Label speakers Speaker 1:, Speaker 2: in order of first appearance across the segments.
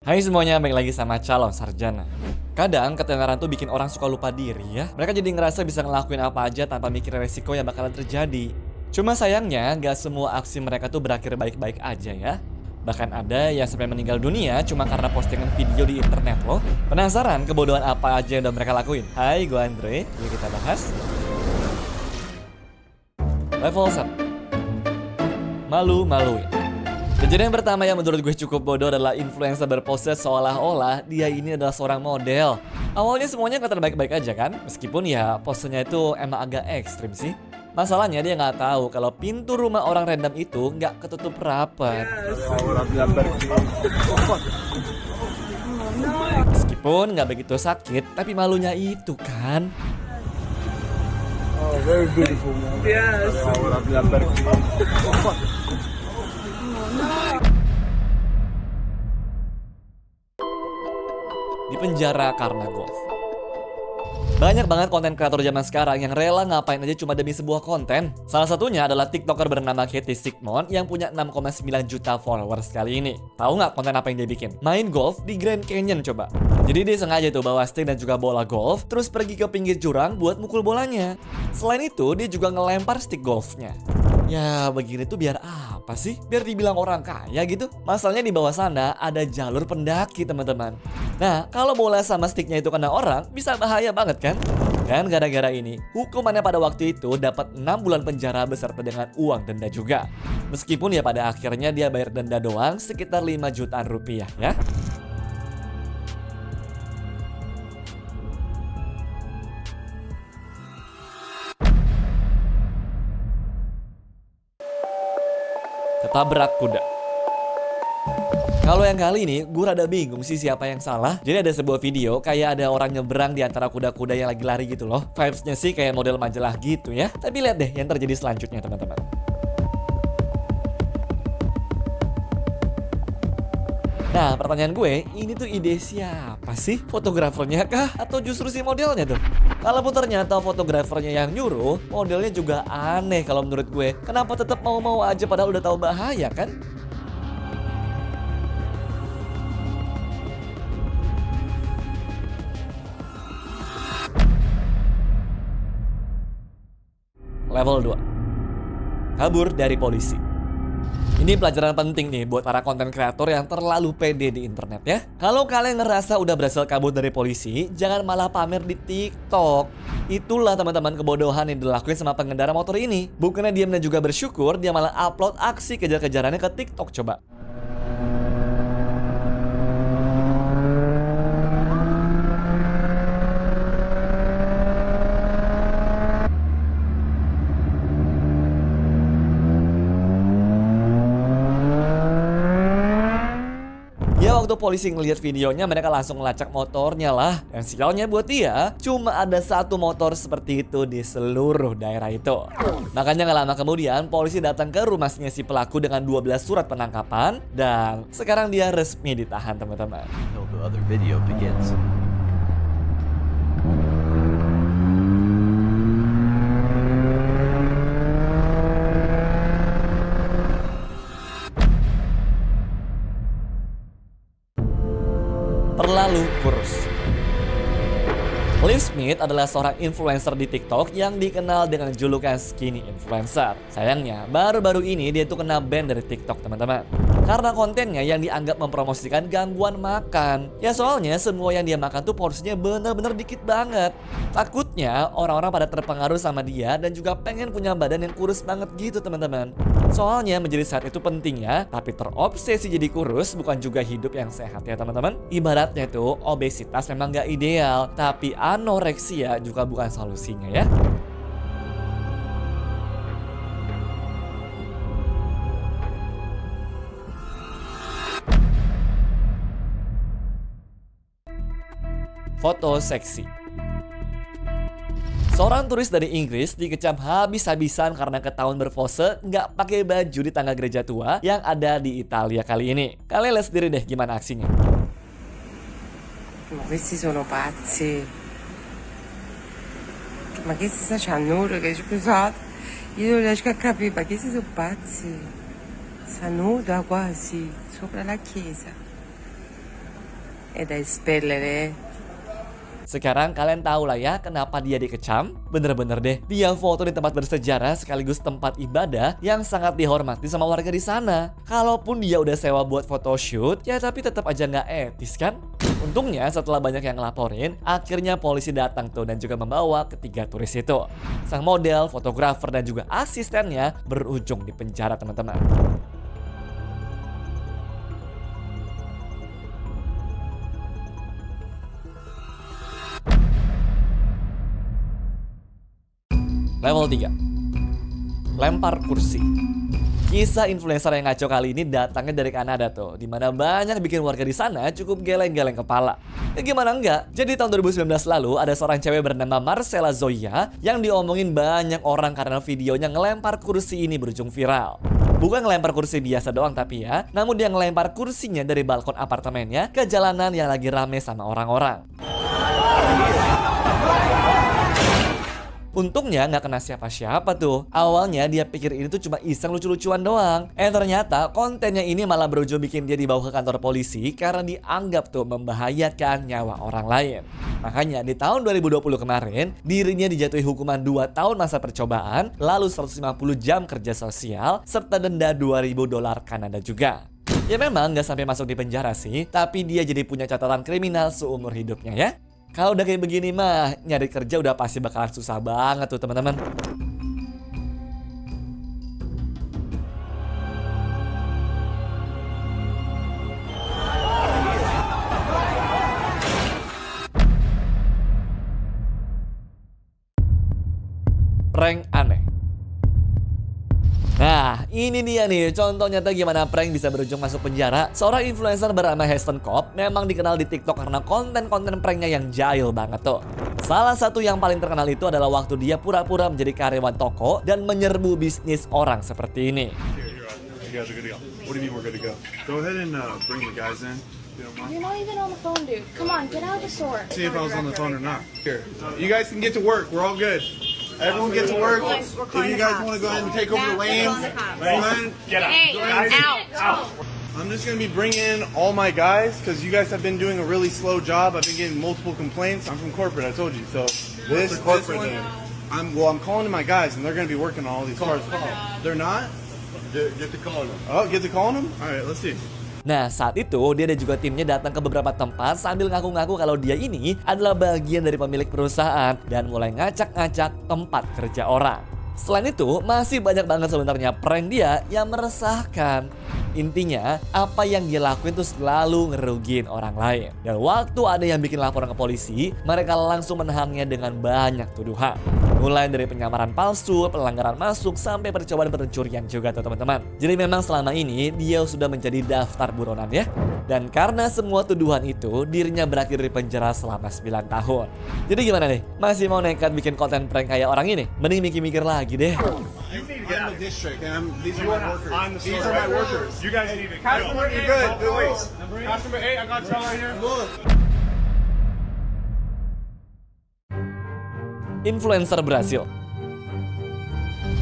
Speaker 1: Hai semuanya, balik lagi sama Calon Sarjana. Kadang ketenaran tuh bikin orang suka lupa diri ya. Mereka jadi ngerasa bisa ngelakuin apa aja tanpa mikir resiko yang bakalan terjadi. Cuma sayangnya, gak semua aksi mereka tuh berakhir baik-baik aja ya. Bahkan ada yang sampai meninggal dunia cuma karena postingan video di internet loh. Penasaran kebodohan apa aja yang udah mereka lakuin? Hai, gue Andre, yuk kita bahas. Level 1. Malu-maluin. Kejadian pertama yang menurut gue cukup bodoh adalah influencer berpose seolah-olah dia ini adalah seorang model. Awalnya semuanya kelihatan baik-baik aja kan, meskipun ya posenya itu emang agak ekstrim sih. Masalahnya dia nggak tahu kalau pintu rumah orang random itu nggak ketutup rapat. Meskipun nggak begitu sakit, tapi malunya itu kan.
Speaker 2: Oh, very beautiful man. Yes.
Speaker 1: Di penjara karena golf. Banyak banget konten kreator zaman sekarang yang rela ngapain aja cuma demi sebuah konten. Salah satunya adalah TikToker bernama Katie Sigmon yang punya 6,9 juta followers kali ini. Tahu nggak konten apa yang dia bikin? Main golf di Grand Canyon coba. Jadi dia sengaja tuh bawa stick dan juga bola golf, terus pergi ke pinggir jurang buat mukul bolanya. Selain itu, dia juga ngelempar stick golfnya. Ya begini tuh biar apa sih? Biar dibilang orang kaya gitu. Masalahnya di bawah sana ada jalur pendaki teman-teman. Nah kalau bola sama sticknya itu kena orang bisa bahaya banget kan? Dan gara-gara ini hukumannya pada waktu itu dapat 6 bulan penjara beserta dengan uang denda juga. Meskipun ya pada akhirnya dia bayar denda doang sekitar 5 jutaan rupiah ya. Ketabrak kuda. Kalau yang kali ini gue rada bingung sih siapa yang salah. Jadi ada sebuah video kayak ada orang nyebrang di antara kuda-kuda yang lagi lari gitu loh. Vibes-nya sih kayak model majalah gitu ya. Tapi lihat deh yang terjadi selanjutnya teman-teman. Nah pertanyaan gue, ini tuh ide siapa sih? Fotografernya kah? Atau justru si modelnya tuh? Kalaupun ternyata fotografernya yang nyuruh, modelnya juga aneh kalau menurut gue. Kenapa tetap mau-mau aja padahal udah tahu bahaya kan? Level 2. Kabur dari polisi. Ini pelajaran penting nih buat para konten kreator yang terlalu pede di internet ya. Kalau kalian ngerasa udah berhasil kabur dari polisi, jangan malah pamer di TikTok. Itulah teman-teman kebodohan yang dilakuin sama pengendara motor ini. Bukannya diam dan juga bersyukur, dia malah upload aksi kejar-kejarannya ke TikTok coba. Ya waktu polisi ngelihat videonya mereka langsung ngelacak motornya lah. Dan sialnya buat dia, cuma ada satu motor seperti itu di seluruh daerah itu. Makanya gak lama kemudian polisi datang ke rumahnya si pelaku dengan 12 surat penangkapan. Dan sekarang dia resmi ditahan teman-teman. Terlalu kurus. Liv Smith adalah seorang influencer di TikTok yang dikenal dengan julukan skinny influencer. Sayangnya, baru-baru ini dia tuh kena ban dari TikTok teman-teman. Karena kontennya yang dianggap mempromosikan gangguan makan. Ya soalnya semua yang dia makan tuh porsinya bener-bener dikit banget. Takutnya orang-orang pada terpengaruh sama dia dan juga pengen punya badan yang kurus banget gitu teman-teman. Soalnya menjadi sehat itu penting ya, tapi terobsesi jadi kurus bukan juga hidup yang sehat ya teman-teman. Ibaratnya tuh obesitas memang gak ideal, tapi anoreksia juga bukan solusinya ya. Foto seksi. Seorang turis dari Inggris dikecam habis-habisan karena ketahuan berpose nggak pakai baju di tangga gereja tua yang ada di Italia kali ini. Kalian lihat sendiri deh gimana aksinya.
Speaker 3: Ma questi sono pazzi. Ma che si sta c'hanno che scusate. Io non riesco a capire, ma che si sono pazzi. Sta nuda quasi sopra la chiesa. e da espellere.
Speaker 1: Sekarang kalian tahu lah ya kenapa dia dikecam. Bener-bener deh, dia foto di tempat bersejarah sekaligus tempat ibadah yang sangat dihormati sama warga di sana. Kalaupun dia udah sewa buat photoshoot, ya tapi tetap aja nggak etis kan? Untungnya setelah banyak yang ngelaporin, akhirnya polisi datang tuh dan juga membawa ketiga turis itu. Sang model, fotografer, dan juga asistennya berujung di penjara, teman-teman. Level 3. Lempar kursi. Kisah influencer yang ngaco kali ini datangnya dari Kanada tuh, dimana banyak bikin warga di sana cukup geleng-geleng kepala. Ya gimana enggak? Jadi tahun 2019 lalu ada seorang cewek bernama Marcella Zoya yang diomongin banyak orang karena videonya ngelempar kursi ini berujung viral. Bukan ngelempar kursi biasa doang tapi ya, namun dia ngelempar kursinya dari balkon apartemennya ke jalanan yang lagi rame sama orang-orang. Untungnya nggak kena siapa-siapa tuh. Awalnya dia pikir ini tuh cuma iseng lucu-lucuan doang. Ternyata kontennya ini malah berujung bikin dia dibawa ke kantor polisi karena dianggap tuh membahayakan nyawa orang lain. Makanya di tahun 2020 kemarin, dirinya dijatuhi hukuman 2 tahun masa percobaan, lalu 150 jam kerja sosial, serta denda $2.000 Kanada juga. Ya memang nggak sampai masuk di penjara sih, tapi dia jadi punya catatan kriminal seumur hidupnya ya. Kalau udah kayak begini mah, nyari kerja udah pasti bakalan susah banget tuh teman-teman. Prank aneh. Nah, ini dia nih contoh nyata gimana prank bisa berujung masuk penjara. Seorang influencer bernama Heston Cobb memang dikenal di TikTok karena konten-konten pranknya yang jahil banget tuh. Salah satu yang paling terkenal itu adalah waktu dia pura-pura menjadi karyawan toko dan menyerbu bisnis orang seperti ini.
Speaker 2: You guys are good to go. What do you mean we're good to go? Go ahead and bring the guys in.
Speaker 4: You're not even on the phone, dude. Come on, get out of the store.
Speaker 2: See if I was on the phone or not. Here, you guys can get to work. We're all good. Everyone get to work. If you guys want to go ahead and take over the lanes, go ahead.
Speaker 4: Get out.
Speaker 2: I'm just going to be bringing in all my guys because you guys have been doing a really slow job. I've been getting multiple complaints. I'm from corporate, I told you. So this one, I'm calling in my guys and they're going to be working on all these cars. They're not? Get to calling them. Oh, get to calling them? All right, let's see.
Speaker 1: Nah, saat itu dia dan juga timnya datang ke beberapa tempat sambil ngaku-ngaku kalau dia ini adalah bagian dari pemilik perusahaan dan mulai ngacak-ngacak tempat kerja orang. Selain itu, masih banyak banget sebenarnya prank dia yang meresahkan. Intinya, apa yang dia lakuin tuh selalu ngerugiin orang lain. Dan waktu ada yang bikin laporan ke polisi, mereka langsung menahannya dengan banyak tuduhan. Mulai dari penyamaran palsu, pelanggaran masuk, sampai percobaan pencurian juga tuh teman-teman. Jadi memang selama ini dia sudah menjadi daftar buronan ya. Dan karena semua tuduhan itu, dirinya berakhir di penjara selama 9 tahun. Jadi gimana nih? Masih mau nekat bikin konten prank kayak orang ini? Mending mikir-mikir lagi deh.
Speaker 2: I'm the district and these are my workers. These are my workers.
Speaker 5: You guys need to
Speaker 2: Customer, you're good.
Speaker 5: Customer 8, I got y'all right here.
Speaker 2: Look.
Speaker 1: Influencer Brasil.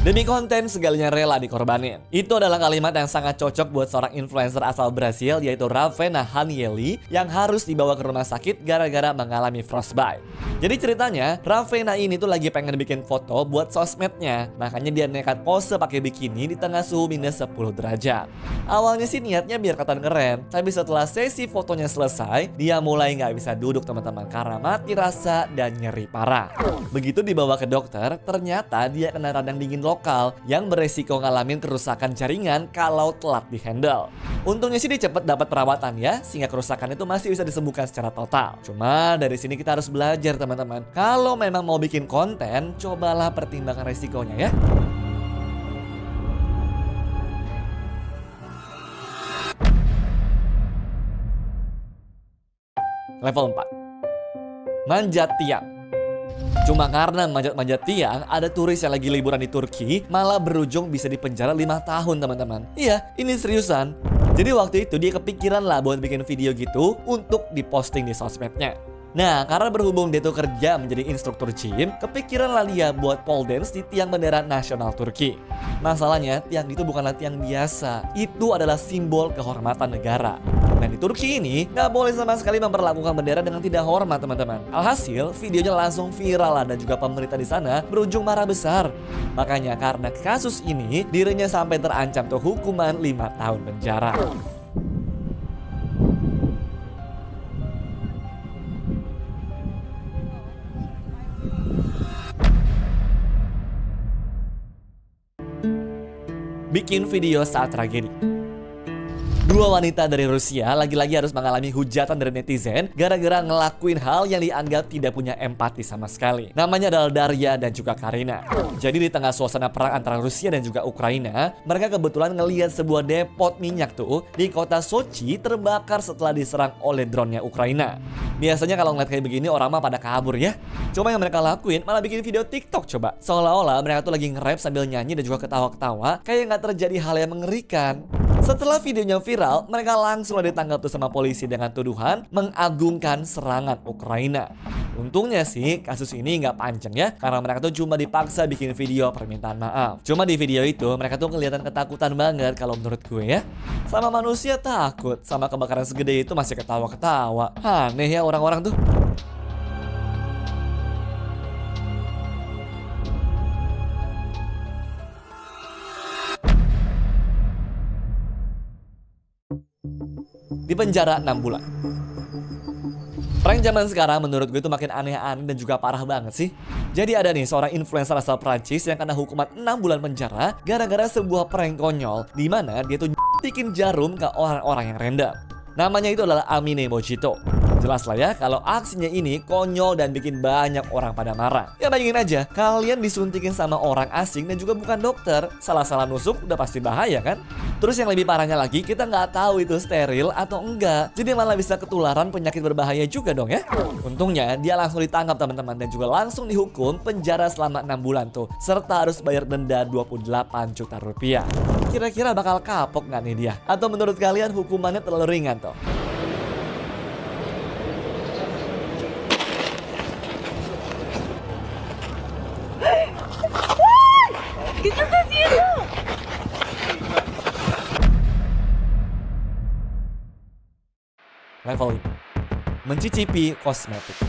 Speaker 1: Demi konten segalanya rela dikorbanin. Itu adalah kalimat yang sangat cocok buat seorang influencer asal Brasil yaitu Ravena Hanieli yang harus dibawa ke rumah sakit gara-gara mengalami frostbite. Jadi ceritanya Ravena ini tuh lagi pengen bikin foto buat sosmednya. Makanya dia nekat pose pakai bikini di tengah suhu minus 10 derajat. Awalnya sih niatnya biar kelihatan keren, tapi setelah sesi fotonya selesai, dia mulai nggak bisa duduk teman-teman karena mati rasa dan nyeri parah. Begitu dibawa ke dokter, ternyata dia kena radang dingin lokal yang beresiko ngalamin kerusakan jaringan kalau telat dihandle. Untungnya sih dia cepet dapat perawatan ya, sehingga kerusakan itu masih bisa disembuhkan secara total. Cuma dari sini kita harus belajar teman-teman. Kalau memang mau bikin konten, cobalah pertimbangkan resikonya ya. Level 4. Manjat tiang. Cuma karena manjat-manjat tiang, ada turis yang lagi liburan di Turki malah berujung bisa dipenjara 5 tahun teman-teman. Iya, ini seriusan. Jadi waktu itu dia kepikiran lah buat bikin video gitu untuk diposting di sosmednya. Nah, karena berhubung dia tuh kerja menjadi instruktur gym, kepikiran lah dia buat pole dance di tiang bendera nasional Turki. Masalahnya, tiang itu bukanlah tiang biasa. Itu adalah simbol kehormatan negara. Dan di Turki ini, nggak boleh sama sekali memperlakukan bendera dengan tidak hormat, teman-teman. Alhasil, videonya langsung viral lah dan juga pemerintah di sana berujung marah besar. Makanya karena kasus ini, dirinya sampai terancam tuh hukuman 5 tahun penjara. Bikin video saat tragedi. Dua wanita dari Rusia lagi-lagi harus mengalami hujatan dari netizen gara-gara ngelakuin hal yang dianggap tidak punya empati sama sekali. Namanya adalah Daria dan juga Karina. Jadi di tengah suasana perang antara Rusia dan juga Ukraina, mereka kebetulan ngelihat sebuah depot minyak tuh di kota Sochi terbakar setelah diserang oleh drone-nya Ukraina. Biasanya kalau ngeliat kayak begini orang mah pada kabur ya. Cuma yang mereka lakuin malah bikin video TikTok coba. Seolah-olah mereka tuh lagi nge-rap sambil nyanyi dan juga ketawa-ketawa kayak nggak terjadi hal yang mengerikan. Setelah videonya viral, mereka langsung ditangkap tuh sama polisi dengan tuduhan mengagungkan serangan Ukraina. Untungnya sih kasus ini nggak panjang ya, karena mereka tuh cuma dipaksa bikin video permintaan maaf. Cuma di video itu mereka tuh kelihatan ketakutan banget kalau menurut gue ya. Sama manusia takut, sama kebakaran segede itu masih ketawa-ketawa. Aneh ya orang-orang tuh. Di penjara 6 bulan. Prank zaman sekarang menurut gue itu makin aneh-aneh dan juga parah banget sih. Jadi ada nih seorang influencer asal Prancis yang kena hukuman 6 bulan penjara gara-gara sebuah prank konyol di mana dia tuh bikin jarum ke orang-orang yang random. Namanya itu adalah Amine Mojito. Jelas lah ya kalau aksinya ini konyol dan bikin banyak orang pada marah. Ya bayangin aja, kalian disuntikin sama orang asing dan juga bukan dokter. Salah-salah nusuk udah pasti bahaya kan? Terus yang lebih parahnya lagi, kita nggak tahu itu steril atau enggak. Jadi malah bisa ketularan penyakit berbahaya juga dong ya. Untungnya dia langsung ditangkap teman-teman dan juga langsung dihukum penjara selama 6 bulan tuh. Serta harus bayar denda 28 juta rupiah. Kira-kira bakal kapok nggak nih dia? Atau menurut kalian hukumannya terlalu ringan tuh? Level 5. Mencicipi kosmetik.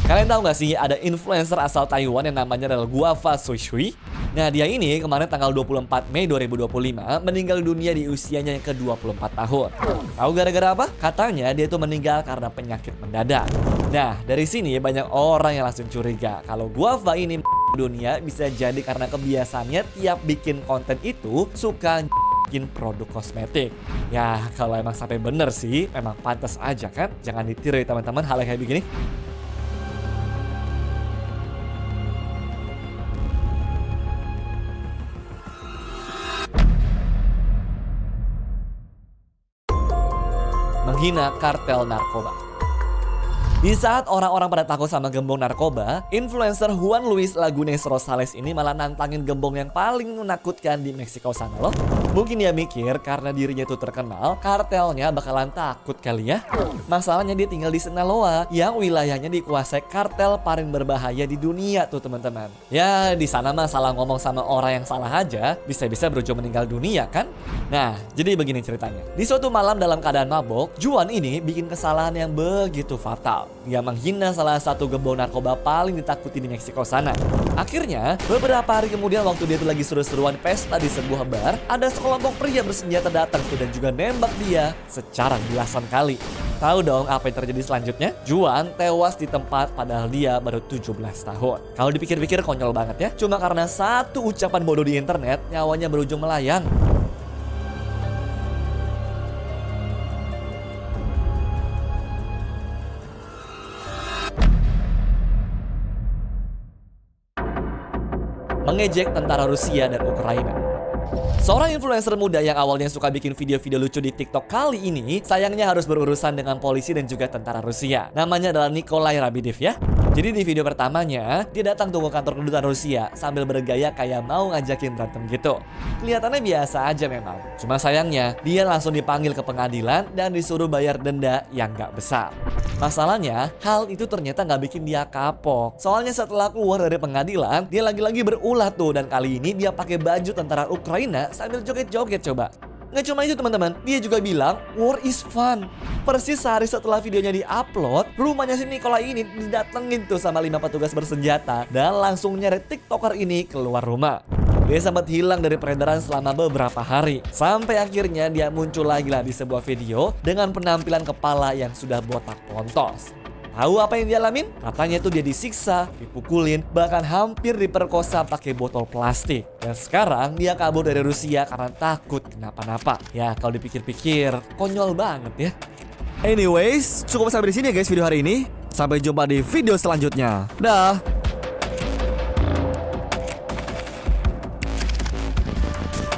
Speaker 1: Kalian tahu gak sih ada influencer asal Taiwan yang namanya adalah Guava Shui? Nah dia ini kemarin tanggal 24 Mei 2025 meninggal dunia di usianya yang ke-24 tahun. Tahu gara-gara apa? Katanya dia itu meninggal karena penyakit mendadak. Nah dari sini banyak orang yang langsung curiga kalau Guava ini dunia bisa jadi karena kebiasaannya tiap bikin konten itu suka bikin produk kosmetik. Ya kalau emang sampai bener sih memang pantas aja kan. Jangan ditiru ya teman-teman hal yang kayak begini. Menghina kartel narkoba. Di saat orang-orang pada takut sama gembong narkoba, influencer Juan Luis Lagunes Rosales ini malah nantangin gembong yang paling menakutkan di Meksiko sana loh. Mungkin dia mikir karena dirinya itu terkenal, kartelnya bakalan takut kali ya. Masalahnya dia tinggal di Sinaloa yang wilayahnya dikuasai kartel paling berbahaya di dunia tuh teman-teman. Ya di sana mah salah ngomong sama orang yang salah aja bisa-bisa berujung meninggal dunia kan. Nah jadi begini ceritanya. Di suatu malam dalam keadaan mabok, Juan ini bikin kesalahan yang begitu fatal. Dia menghina salah satu gembong narkoba paling ditakuti di Meksiko sana. Akhirnya, beberapa hari kemudian waktu dia tuh lagi seru-seruan pesta di sebuah bar, ada sekelompok pria bersenjata datang tuh dan juga nembak dia secara belasan kali. Tahu dong apa yang terjadi selanjutnya? Juan tewas di tempat padahal dia baru 17 tahun. Kalau dipikir-pikir konyol banget ya. Cuma karena satu ucapan bodoh di internet, nyawanya berujung melayang. Mengejek tentara Rusia dan Ukraina. Seorang influencer muda yang awalnya suka bikin video-video lucu di TikTok kali ini sayangnya harus berurusan dengan polisi dan juga tentara Rusia. Namanya adalah Nikolai Rabidev ya. Jadi di video pertamanya, dia datang tuh ke kantor kedutaan Rusia sambil bergaya kayak mau ngajakin berantem gitu. Kelihatannya biasa aja memang. Cuma sayangnya, dia langsung dipanggil ke pengadilan dan disuruh bayar denda yang gak besar. Masalahnya, hal itu ternyata gak bikin dia kapok. Soalnya setelah keluar dari pengadilan, dia lagi-lagi berulah tuh, dan kali ini dia pakai baju tentara Ukraina sambil joget-joget coba. Nggak cuma itu teman-teman, dia juga bilang war is fun. Persis sehari setelah videonya di-upload, rumahnya si Nikolai ini didatengin tuh sama 5 petugas bersenjata dan langsung nyeret TikToker ini keluar rumah. Dia sempat hilang dari peredaran selama beberapa hari, sampai akhirnya dia muncul lagi lah di sebuah video dengan penampilan kepala yang sudah botak pontos. Tahu apa yang dia alamin? Katanya tuh dia disiksa, dipukulin, bahkan hampir diperkosa pakai botol plastik. Dan sekarang dia kabur dari Rusia karena takut kenapa-napa. Ya kalau dipikir-pikir, konyol banget ya. Anyways, cukup sampai di sini ya guys video hari ini. Sampai jumpa di video selanjutnya. Dah.